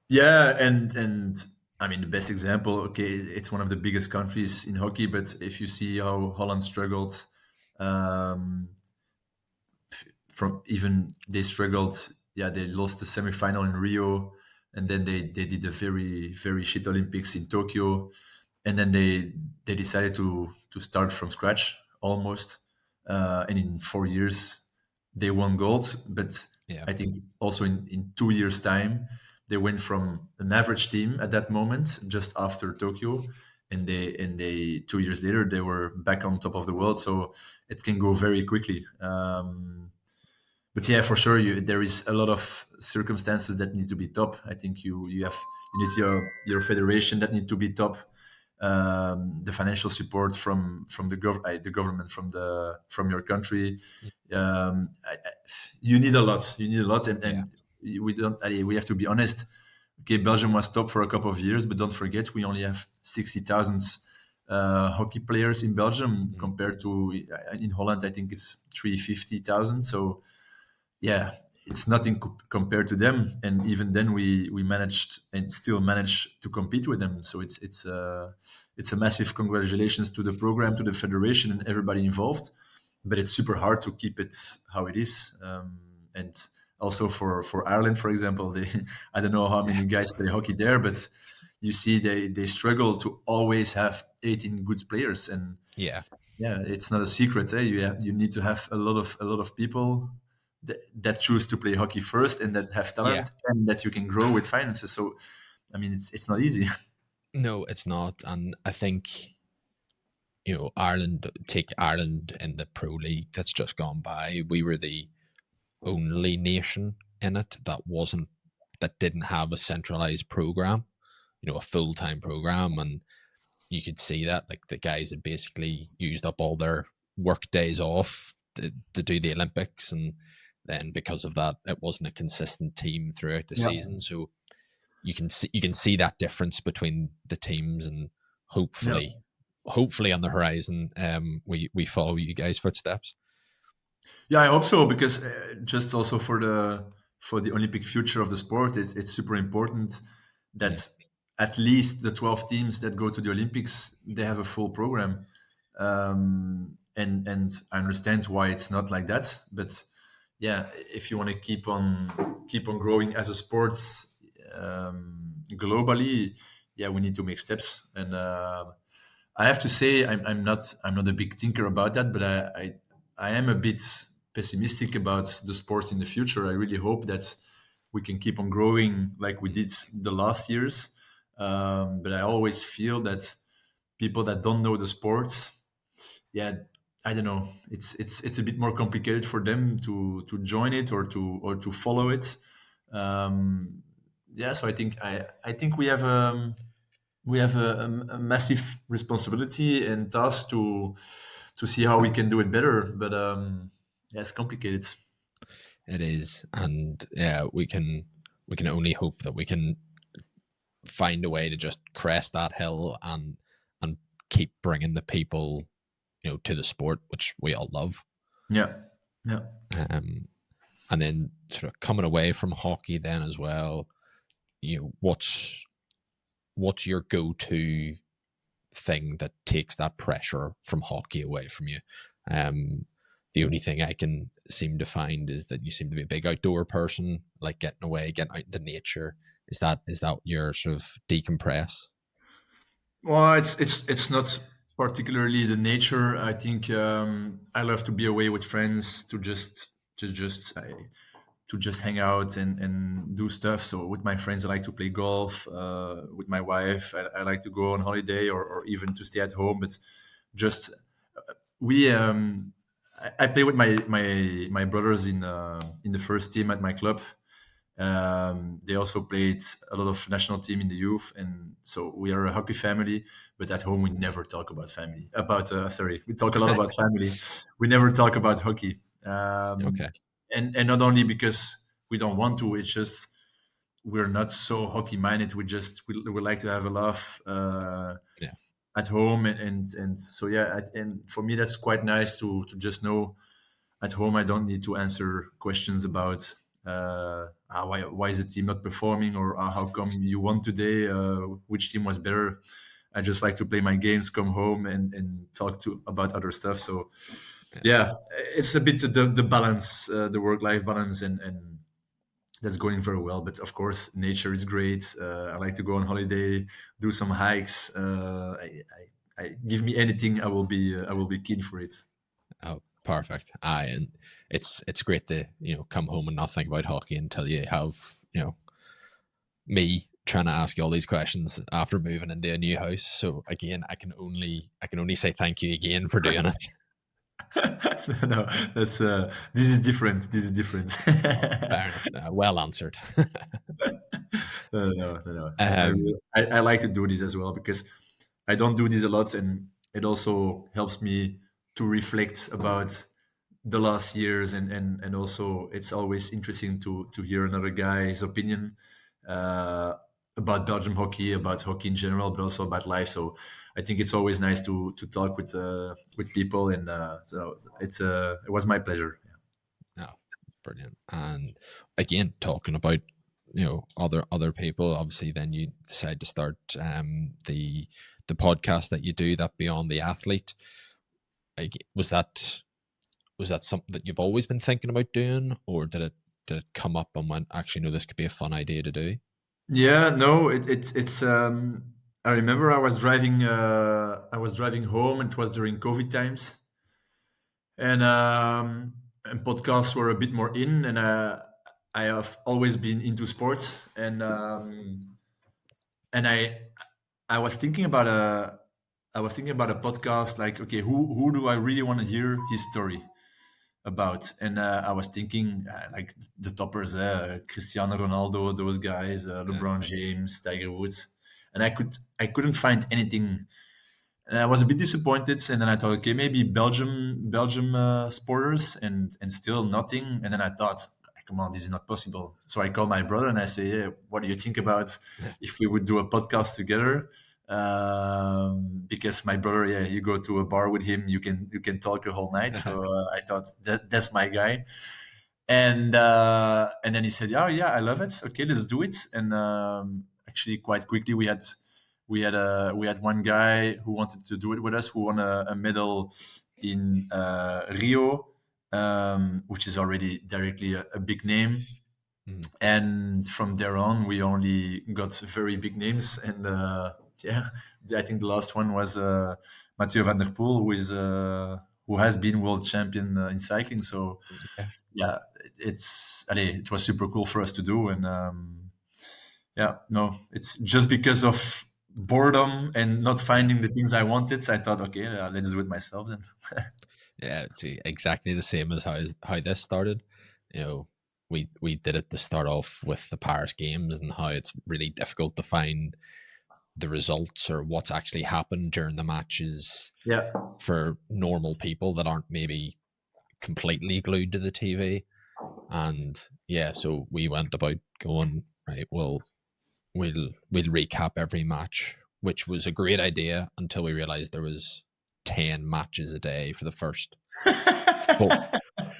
Yeah, and I mean the best example. Okay, it's one of the biggest countries in hockey, but if you see how Holland struggled, um, from even they struggled. Yeah, they lost the semifinal in Rio, and then they did a very very shit Olympics in Tokyo, and then they decided to start from scratch almost, and in 4 years they won gold. But Yeah. I think also in 2 years time they went from an average team at that moment just after Tokyo, and they 2 years later they were back on top of the world. So it can go very quickly. But yeah, for sure, there is a lot of circumstances that need to be top. I think you need your federation that need to be top. The financial support from the government, from your country. You need a lot. You need a lot, and, Yeah. and we don't. We have to be honest. Okay, Belgium was top for a couple of years, but don't forget we only have 60,000 hockey players in Belgium Mhm. compared to in Holland. I think it's 350,000. So yeah, it's nothing compared to them. And even then, we managed and still managed to compete with them. So it's a massive congratulations to the program, to the federation, and everybody involved. but it's super hard to keep it how it is. And also for Ireland, for example, they I don't know how many guys play hockey there, but you see they struggle to always have 18 good players. And Yeah, yeah, it's not a secret. You need to have a lot of people that choose to play hockey first and that have yeah. talent and that you can grow with finances. So I mean, it's not easy. No, it's not, and I think Ireland, take Ireland in the Pro League that's just gone by. We were the only nation in it that didn't have a centralized program, a full time program, and you could see that like the guys had basically used up all their work days off to do the Olympics, and then because of that, it wasn't a consistent team throughout the Yeah, season. So you can see that difference between the teams, and yeah. hopefully on the horizon, we follow you guys' footsteps. Yeah, I hope so because just also for the Olympic future of the sport, it's super important Mm. that at least the 12 teams that go to the Olympics they have a full program. And I understand why it's not like that, but yeah, if you want to keep on growing as a sport globally, yeah, we need to make steps. And I have to say, I'm not a big thinker about that, but I am a bit pessimistic about the sports in the future. I really hope that we can keep on growing like we did the last years. But I always feel that people that don't know the sports, yeah, I don't know. It's a bit more complicated for them to join it or to follow it. Um, yeah, so I think we have a massive responsibility and task to see how we can do it better. But yeah, it's complicated. It is, and yeah, we can only hope that we can find a way to just crest that hill and keep bringing the people to the sport, which we all love. Yeah, yeah. Um, and then sort of coming away from hockey then as well, what's your go-to thing that takes that pressure from hockey away from you? Um, the only thing I can seem to find is that you seem to be a big outdoor person, like getting away, getting out into nature. Is that your sort of decompress? Well, it's not particularly the nature. I think I love to be away with friends to just hang out and do stuff. So with my friends, I like to play golf. With my wife, I like to go on holiday or even to stay at home. But just we I play with my brothers in the first team at my club. They also played a lot of national team in the youth, and so we are a hockey family. But at home, we never talk about family. We talk a lot about family. We never talk about hockey. Okay. And not only because we don't want to. It's just we're not so hockey minded. We like to have a laugh Yeah. at home, and so yeah. And for me, that's quite nice to just know at home I don't need to answer questions about why is the team not performing or how come you won today, which team was better. I just like to play my games, come home and talk to about other stuff. So Yeah. yeah, it's a bit the balance, the work-life balance, and that's going very well. But of course nature is great. I like to go on holiday, do some hikes. I give me anything, I will be keen for it. Oh, perfect. Aye, and it's great to come home and not think about hockey until you have me trying to ask you all these questions after moving into a new house. So again, I can only say thank you again for doing it. No, that's this is different. This is different. Oh, fair enough. Well answered. No, no, no. um, I like to do this as well because I don't do this a lot, and it also helps me to reflect about the last years, and also it's always interesting to hear another guy's opinion uh, about Belgian hockey, about hockey in general, but also about life. So I think it's always nice to talk with people, and so it was my pleasure. oh, brilliant. And again, talking about other people. Obviously, then you decide to start the podcast that you do, that Beyond the Athlete. Like, was that was that something that you've always been thinking about doing, or did it come up and went, actually, no, this could be a fun idea to do? Yeah, no, it's. I remember I was driving. I was driving home. And it was during COVID times, and podcasts were a bit more in. And I have always been into sports, and I was thinking about a podcast. Like, okay, who do I really want to hear his story about? And I was thinking like the toppers, Cristiano Ronaldo, those guys, Yeah. LeBron James, Tiger Woods, and I couldn't find anything, and I was a bit disappointed. And then I thought, okay, maybe Belgium sporters, and still nothing. And then I thought, come on, this is not possible. So I called my brother and I say, yeah, what do you think about if we would do a podcast together? Because my brother, yeah, you go to a bar with him, you can talk a whole night. So I thought that's my guy. And then he said, "Yeah, yeah, I love it. Okay, let's do it." And actually, quite quickly, we had one guy who wanted to do it with us, who won a medal in Rio, which is already directly a big name. Mm. And from there on, we only got very big names. And yeah, I think the last one was Mathieu van der Poel, who has been world champion in cycling. So Yeah. yeah, it was super cool for us to do. And yeah, no, it's just because of boredom and not finding the things I wanted. So I thought, okay, let's do it myself then. Yeah, see, exactly the same as how this started. You know, we did it to start off with the Paris Games and how it's really difficult to find the results or what's actually happened during the matches Yeah. for normal people that aren't maybe completely glued to the TV. And yeah, so we went about going, right, well, we'll recap every match, which was a great idea until we realized there was 10 matches a day for the first four,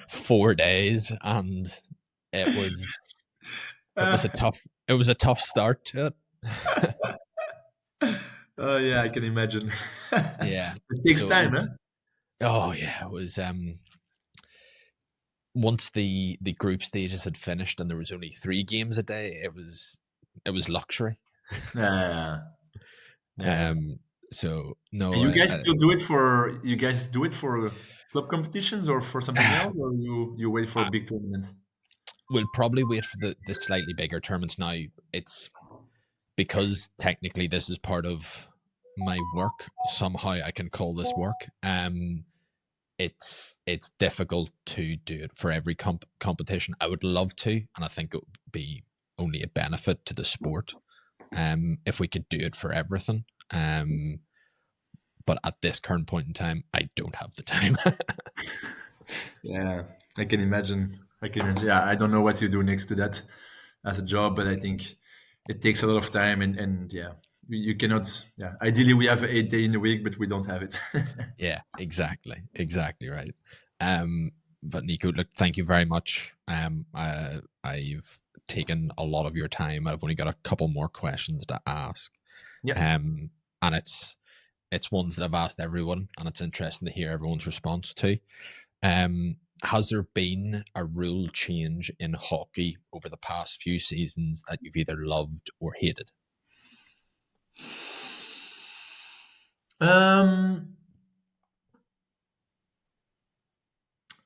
4 days, and it was it was a Uh, tough start to it. oh yeah, I can imagine. Yeah. It takes So it time, huh? was, oh yeah, it was once the group stages had finished and there was only 3 games a day, it was luxury. Yeah, yeah. Um so And no, you guys still do it for club competitions or for something else, or you wait for I big tournaments? will probably wait for the slightly bigger tournaments now. It's because technically this is part of my work. Somehow I can call this work. It's difficult to do it for every competition. I would love to, and I think it would be only a benefit to the sport if we could do it for everything. But at this current point in time, I don't have the time. Yeah, I can imagine. I can imagine. Yeah, I don't know what you do next to that as a job, but I think it takes a lot of time, and yeah, you cannot. Yeah, ideally we have 8 day in a week, but we don't have it. Yeah, exactly right. But Nico, look, thank you very much. I've taken a lot of your time. I've only got a couple more questions to ask. Yeah. And it's ones that I've asked everyone, and it's interesting to hear everyone's response to. Has there been a rule change in hockey over the past few seasons that you've either loved or hated? Um,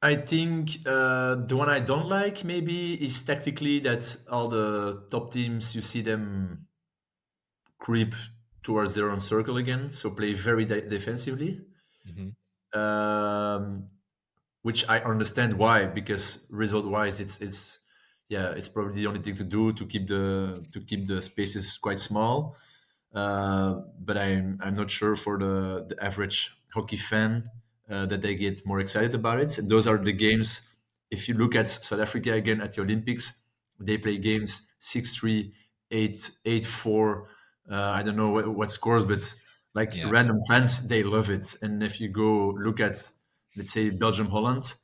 I think the one I don't like maybe is tactically that all the top teams, you see them creep towards their own circle again, so play very defensively. Mm-hmm. Um, which I understand why, because result wise, it's yeah, it's probably the only thing to do to keep the spaces quite small. But I'm not sure for the average hockey fan that they get more excited about it. And those are the games. If you look at South Africa again at the Olympics, they play games 6-3, 8-4. I don't know what scores, but like Yeah, random fans, they love it. And if you go look at, let's say, Belgium Holland,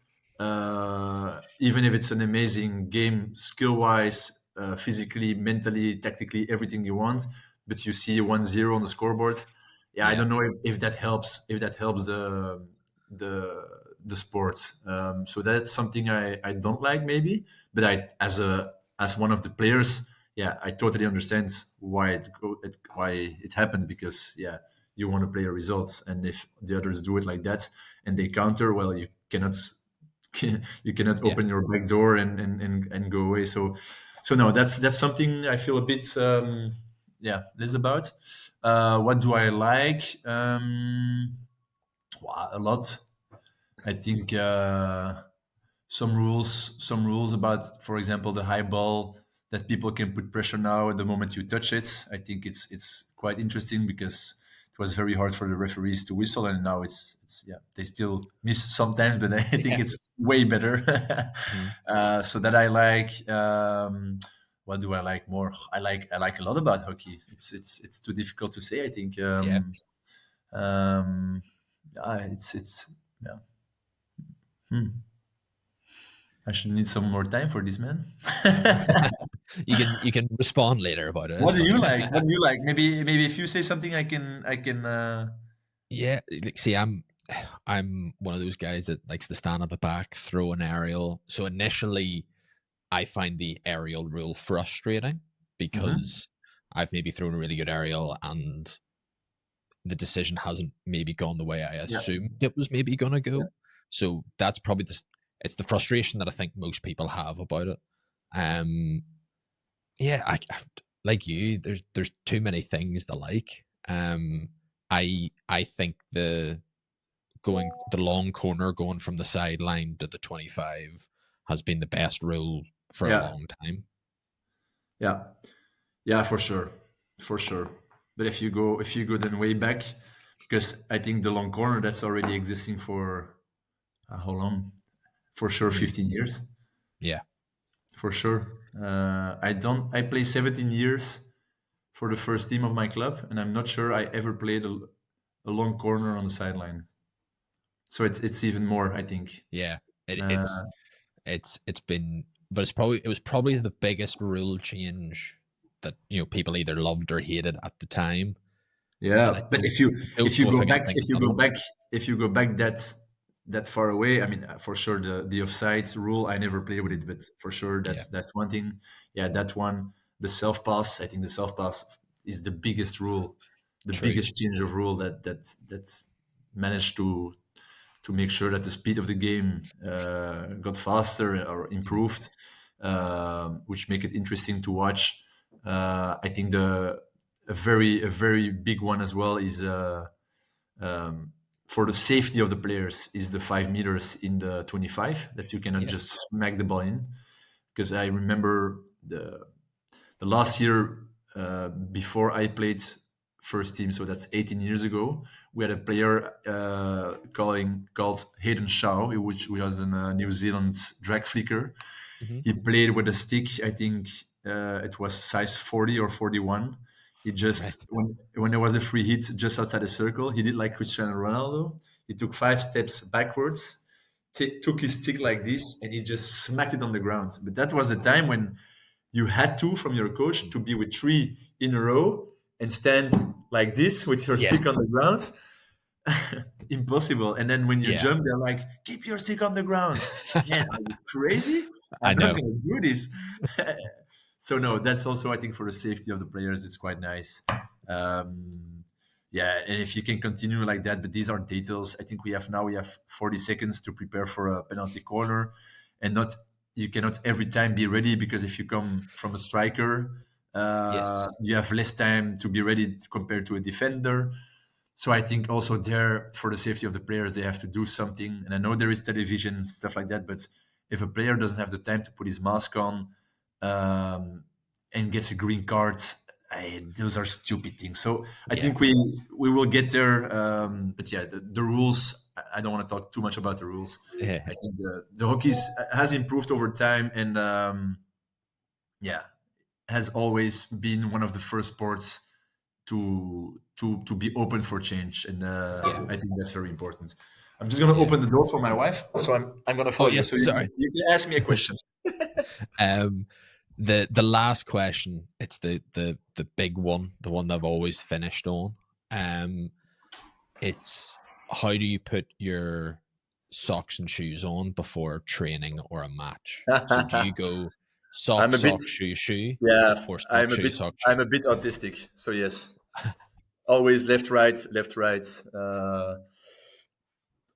even if it's an amazing game skill wise, physically, mentally, tactically, everything you want, but you see 1-0 on the scoreboard. Yeah, I yeah, don't know if that helps. If that helps the the sports. So that's something I don't like maybe, but I as one of the players, yeah, I totally understand why it happened, because yeah, you want to play your results, and if the others do it like that and they counter, well, you cannot you cannot Yeah. open your back door and go away. So no, that's something I feel a bit less about. What do I like? Wow, a lot. I think some rules about, for example, the high ball, that people can put pressure now the moment you touch it. I think it's quite interesting, because it was very hard for the referees to whistle, and now it's yeah, they still miss sometimes, but I think Yeah. it's way better. Mhm. So that I like. What do I like more? I like a lot about hockey. It's too difficult to say, I think. Yeah. Um, it's yeah. Hmm. I should need some more time for this, man. You can respond later about it. What It's do fine. you like? What do you like? Maybe if you say something, I can. Yeah, like, see, I'm one of those guys that likes to stand at the back, throw an aerial. So initially, I find the aerial rule frustrating Mhm. because I've maybe thrown a really good aerial and the decision hasn't maybe gone the way I Yeah, assumed it was maybe gonna yeah, go. So that's probably it's the frustration that I think most people have about it. Um, yeah, like you. There's too many things to like. I think the long corner going from the sideline to the 25 has been the best rule for a yeah, long time. yeah, yeah, for sure, for sure. But if you go then way back, because I think the long corner that's already existing for how long? For sure, Mm, 15 years. yeah, For sure. I play 17 years for the first team of my club, and I'm not sure I ever played a long corner on the sideline. So it's even more, I think. yeah. It, Uh, it's it's been, but it was probably the biggest rule change that people either loved or hated at the time. And yeah, but if you I don't if you know if go I can back think if of you another go one. back if you go back that far away, I mean, for sure the offsides rule, I never played with it, but for sure Yeah, that's one thing. Yeah, that one, the self pass. I think the self pass is the biggest rule, the true. biggest change of rule that managed to make sure that the speed of the game got faster or Mhm. improved, which make it interesting to watch. I think a very big one as well is um, for the safety of the players is the 5 meters in the 25, that you cannot Yes. just smack the ball in. Because I remember the last year before I played first team, so that's 18 years ago. We had a player called Hayden Shaw, which was a New Zealand drag flicker. Hmm. He played with a stick. I think it was size 40 or 41. He Right. just when there was a free hit just outside the circle, he did like Cristiano Ronaldo. He took 5 steps backwards, took his stick like this, and he just smacked it on the ground. But that was a time when you had to, from your coach, to be with 3 in a row and stand like this with your Yes. stick on the ground. Impossible. And then when you Yeah. jump, they're like, keep your stick on the ground. Man, are you crazy? I I'm not know. going to do this. So, no, that's also, I think, for the safety of the players, it's quite nice. Um, yeah, and if you can continue like that, but these are details. I think we have 40 seconds to prepare for a penalty corner, and not you cannot every time be ready, because if you come from a striker, Yes. you have less time to be ready compared to a defender. So I think also there, for the safety of the players, they have to do something. And I know there is television stuff like that, but if a player doesn't have the time to put his mask on um, and gets a green card, those are stupid things. So I Yeah. think we will get there. But yeah, the rules. I don't want to talk too much about the rules. Yeah. I think the hockey has improved over time, and yeah, has always been one of the first sports to be open for change, and Yeah. I think that's very important. I'm just gonna Yeah. open the door for my wife, so I'm gonna Oh follow you. yes. So Sorry. you can ask me a question. Um, the last question. It's the big one, the one that I've always finished on. Um, it's how do you put your socks and shoes on before training or a match? So do you go I'm sock, a bit, sock, shoe, shoe, yeah, or sock, shoe, sock, shoe? I'm a bit autistic. So yes, always left, right, left, right.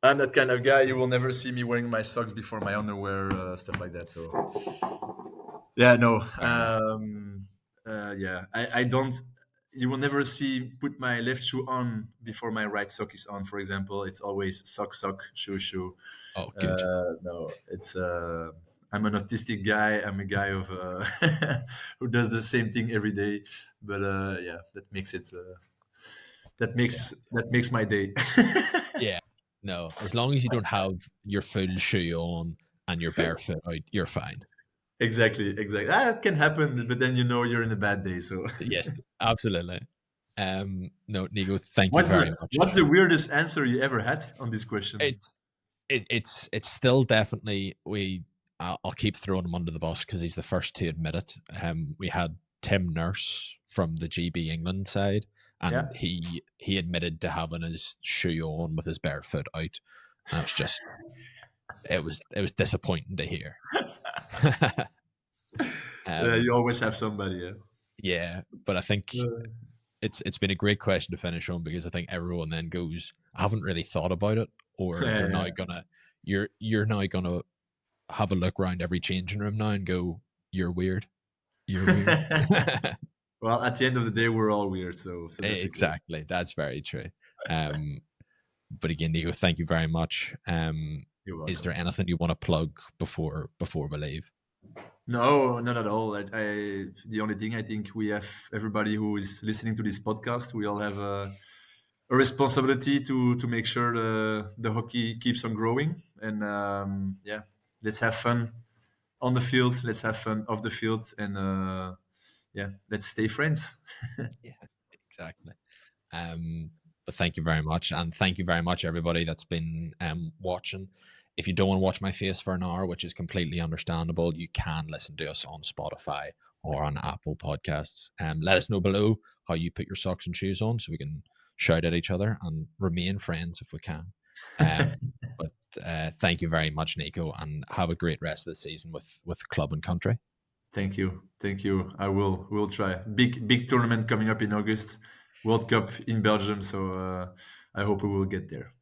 I'm that kind of guy. You will never see me wearing my socks before my underwear, stuff like that. So yeah, no. Fair enough. Yeah, I don't. You will never see put my left shoe on before my right sock is on. For example, it's always sock, sock, shoe, shoe. Oh, good. No, it's. I'm an autistic guy. I'm a guy of who does the same thing every day. But yeah, that makes it. Yeah. That makes my day. Yeah. No, as long as you don't have your full shoe on and your barefoot out, you're fine. Exactly, exactly. Ah, it can happen, but then you know you're in a bad day. So, Yes, absolutely. No, Nico, thank you very what's much. the weirdest answer you ever had on this question? It's it's still definitely we. I'll keep throwing him under the bus because he's the first to admit it. We had Tim Nurse from the GB England side, and Yeah. he admitted to having his shoe on with his bare foot out, and it was just it was disappointing to hear. You um, always have somebody. Yeah. yeah, but I think it's been a great question to finish on because I think everyone then goes, I haven't really thought about it, or they're now Yeah. gonna you're now gonna have a look around every changing room now and go, you're weird. You're weird. Well, at the end of the day, we're all weird, so that's okay. Exactly. That's very true. Um, but again, Nico, thank you very much. You're Is there welcome. anything you want to plug before we leave? No, not at all. The only thing I think we have everybody who is listening to this podcast, we all have a responsibility to make sure the hockey keeps on growing, and yeah, let's have fun on the field. Let's have fun off the field, and yeah, let's stay friends. Yeah, exactly. But thank you very much, and thank you very much everybody that's been watching. If you don't want to watch my face for an hour, which is completely understandable, you can listen to us on Spotify or on Apple Podcasts. Let us know below how you put your socks and shoes on, so we can shout at each other and remain friends if we can. But thank you very much, Nico, and have a great rest of the season with club and country. Thank you, thank you. We'll try. Big tournament coming up in August, World Cup in Belgium. So I hope we will get there.